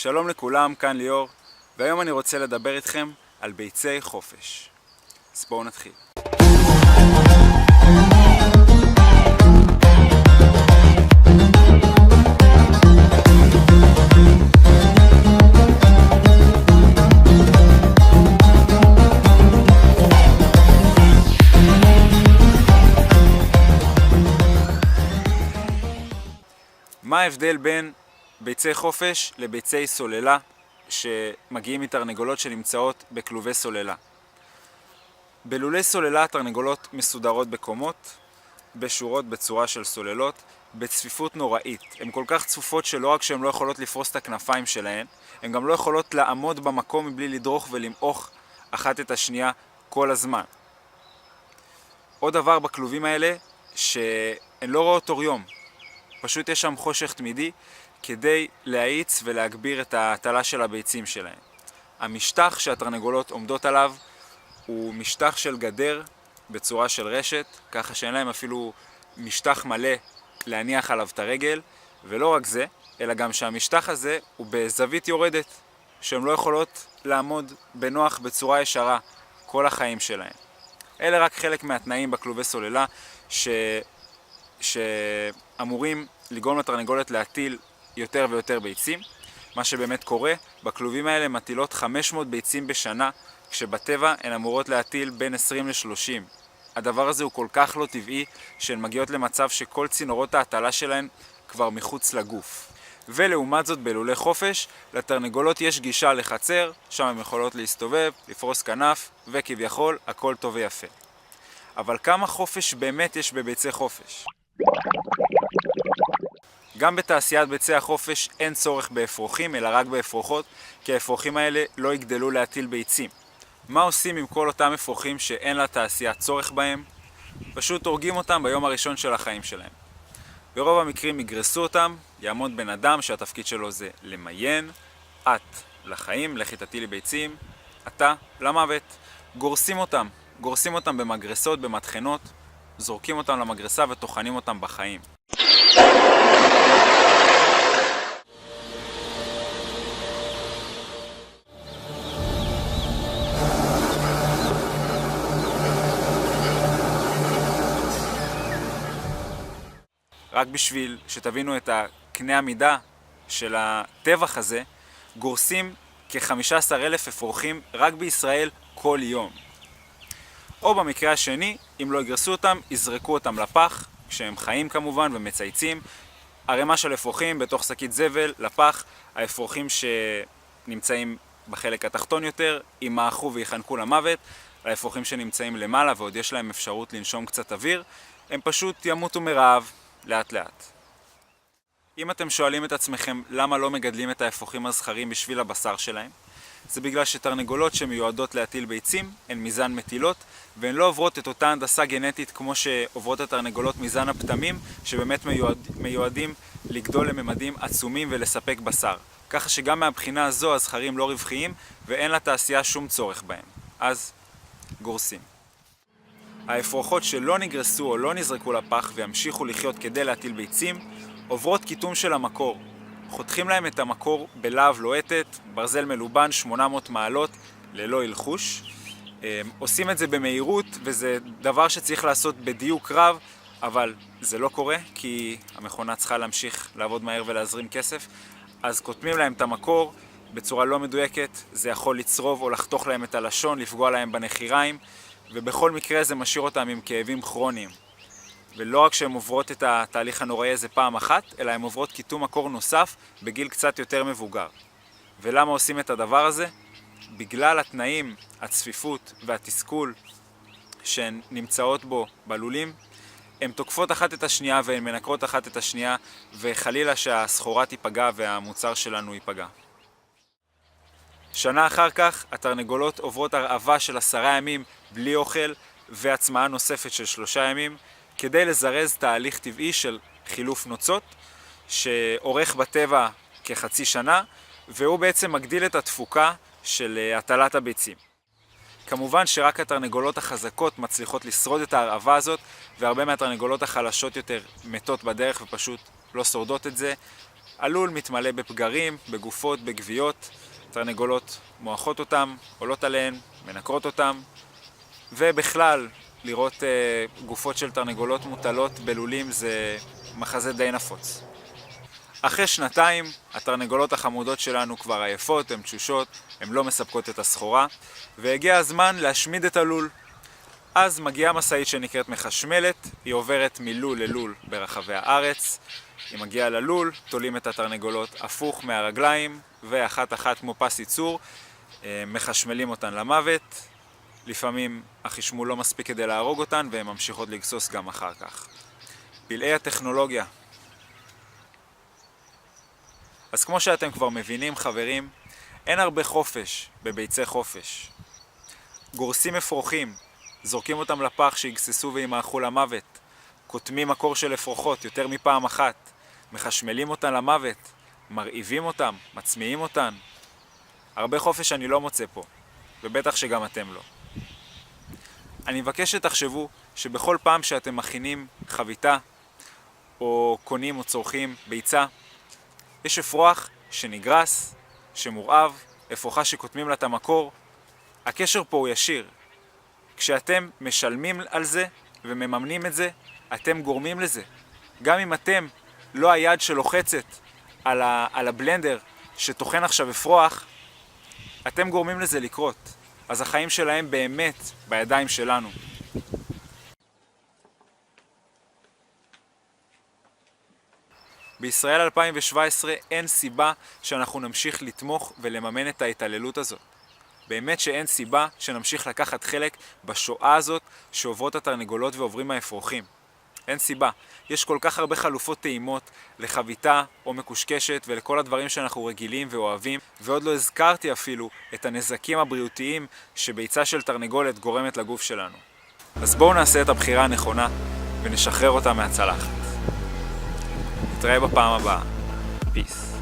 שלום לכולם, כאן ליאור, והיום אני רוצה לדבר איתכם על ביצי חופש. אז בואו נתחיל. מה ההבדל בין ביצי חופש לביצי סוללה שמגיעים מתרנגולות שנמצאות בכלובי סוללה? בלולי סוללה התרנגולות מסודרות בקומות, בשורות בצורה של סוללות, בצפיפות נוראית. הן כל כך צפופות שלא רק שהן לא יכולות לפרוס את הכנפיים שלהן, הן גם לא יכולות לעמוד במקום מבלי לדרוך ולמעוך אחת את השנייה כל הזמן. עוד דבר בכלובים האלה שהן לא רואות אור יום. פשוט יש שם חושך תמידי כדי להאיץ ולהגביר את ההטלה של הביצים שלהם. המשטח שהתרנגולות עומדות עליו הוא משטח של גדר בצורה של רשת, ככה שאין להם אפילו משטח מלא להניח עליו את הרגל, ולא רק זה, אלא גם שהמשטח הזה הוא בזווית יורדת, שהן לא יכולות לעמוד בנוח בצורה ישרה כל החיים שלהם. אלה רק חלק מהתנאים בכלובי סוללה שאמורים לגרום לתרנגולת להטיל יותר ויותר ביצים. מה שבאמת קורה, בכלובים האלה מטילות 500 ביצים בשנה, כשבטבע הן אמורות להטיל בין 20 ל-30. הדבר הזה הוא כל כך לא טבעי שהן מגיעות למצב שכל צינורות ההטלה שלהן כבר מחוץ לגוף. ולעומת זאת בלולי חופש, לתרנגולות יש גישה לחצר, שם הן יכולות להסתובב, לפרוס כנף, וכביכול הכל טוב ויפה. אבל כמה חופש באמת יש בביצי חופש? גם בתעשיית ביצי החופש אין צורך באפרוחים, אלא רק באפרוחות, כי האפרוחים האלה לא יגדלו להטיל ביצים. מה עושים עם כל אותם אפרוחים שאין לתעשייה צורך בהם? פשוט הורגים אותם ביום הראשון של החיים שלהם. ברוב המקרים יגרסו אותם, יעמוד בן אדם שהתפקיד שלו זה למיין, את לחיים, לכי תטילי ביצים, אתה למוות. גורסים אותם במגרסות, במטחנות, זורקים אותם למגרסה וטוחנים אותם בחיים. רק בשביל שתבינו את הקנה המידה של הטבח הזה, גורסים כ-15,000 אפרוחים רק בישראל כל יום. או במקרה השני, אם לא יגרסו אותם, יזרקו אותם לפח, כשהם חיים כמובן ומצייצים. ערימה של אפרוחים בתוך שקית זבל, לפח. האפרוחים שנמצאים בחלק התחתון יותר, ימעכו ויחנקו למוות. האפרוחים שנמצאים למעלה ועוד יש להם אפשרות לנשום קצת אוויר, הם פשוט ימותו מרעב לאט לאט. אם אתם שואלים את עצמכם למה לא מגדלים את האפרוחים הזכרים בשביל הבשר שלהם, זה בגלל שתרנגולות שמיועדות להטיל ביצים הן מזן מטילות, והן לא עוברות את אותה הנדסה גנטית כמו שעוברות התרנגולות מזן הפטמים, שבאמת מיועדים לגדול לממדים עצומים ולספק בשר. ככה שגם מהבחינה הזו הזכרים לא רווחיים ואין לתעשייה שום צורך בהם. אז גורסים. האפרוחות שלא נגרסו או לא נזרקו לפח וימשיכו לחיות כדי להטיל ביצים, עוברות קיטום של המקור. חותכים להם את המקור בלהב לוהטת, ברזל מלובן 800 מעלות ללא הלחוש. עושים את זה במהירות וזה דבר שצריך לעשות בדיוק רב, אבל זה לא קורה כי המכונה צריכה להמשיך לעבוד מהר ולהזרים כסף. אז קוטמים להם את המקור בצורה לא מדויקת, זה יכול לצרוב או לחתוך להם את הלשון, לפגוע להם בנחיריים, ובכל מקרה זה משאיר אותם עם כאבים כרוניים. ולא רק שהן עוברות את התהליך הנוראי הזה פעם אחת, אלא הן עוברות קיטום מקור נוסף בגיל קצת יותר מבוגר. ולמה עושים את הדבר הזה? בגלל התנאים, הצפיפות והתסכול שהן נמצאות בו בלולים, הן תוקפות אחת את השנייה והן מנקרות אחת את השנייה, וחלילה שהסחורה תיפגע והמוצר שלנו ייפגע. שנה אחר כך התרנגולות עוברות הרעבה של 10 ימים בלי אוכל והצמאה נוספת של 3 ימים, כדי לזרז תהליך טבעי של חילוף נוצות שעורך בטבע כחצי שנה, והוא בעצם מגדיל את התפוקה של הטלת הביצים. כמובן שרק התרנגולות החזקות מצליחות לשרוד את ההרעבה הזאת, והרבה מהתרנגולות החלשות יותר מתות בדרך ופשוט לא שורדות את זה. הלול מתמלא בפגרים, בגופות, בגוויות, תרנגולות מואחות אותם, עולות עליהן, מנקרות אותם, ובכלל לראות גופות של תרנגולות מוטלות בלולים זה מחזה די נפוץ. אחרי שנתיים התרנגולות החמודות שלנו כבר עייפות, הן תשושות, הן לא מספקות את הסחורה, והגיע הזמן להשמיד את הלול. אז מגיעה משאית שנקראת מחשמלת, היא עוברת מלול ללול ברחבי הארץ, היא מגיעה ללול, תולים את התרנגולות הפוך מהרגליים, ואחת אחת כמו פס ייצור, מחשמלים אותן למוות. לפעמים החשמול לא מספיק כדי להרוג אותן, והן ממשיכות לגסוס גם אחר כך. פלאי הטכנולוגיה. אז כמו שאתם כבר מבינים, חברים, אין הרבה חופש בביצי חופש. גורסים אפרוחים, זורקים אותם לפח שיגססו וימעכו למוות, קוטמים מקור של אפרוחות יותר מפעם אחת, מחשמלים אותן למוות, מרעיבים אותם, מצמיעים אותן. הרבה חופש אני לא מוצא פה, ובטח שגם אתם לא. אני מבקש שתחשבו שבכל פעם שאתם מכינים חביתה, או קונים או צורכים ביצה, יש אפרוח שנגרס, שמורעב, אפרוחה שקוטמים לה את המקור. הקשר פה הוא ישיר. כשאתם משלמים על זה ומממנים את זה, אתם גורמים לזה. גם אם אתם לא היד שלוחצת על הבלנדר שטוחן עכשיו אפרוח, אתם גורמים לזה לקרות. אז החיים שלהם באמת בידיים שלנו. בישראל 2017 אין סיבה שאנחנו נמשיך לתמוך ולממן את ההתעללות הזאת. באמת שאין סיבה שנמשיך לקחת חלק בשואה הזאת שעוברות התרנגולות ועוברים האפרוחים. אין סיבה. יש כל כך הרבה חלופות טעימות לחביתה או מקושקשת ולכל הדברים שאנחנו רגילים ואוהבים, ועוד לא הזכרתי אפילו את הנזקים הבריאותיים שביצה של תרנגולת גורמת לגוף שלנו. אז בואו נעשה את הבחירה הנכונה ונשחרר אותה מהצלחת. נתראה בפעם הבאה. פיס.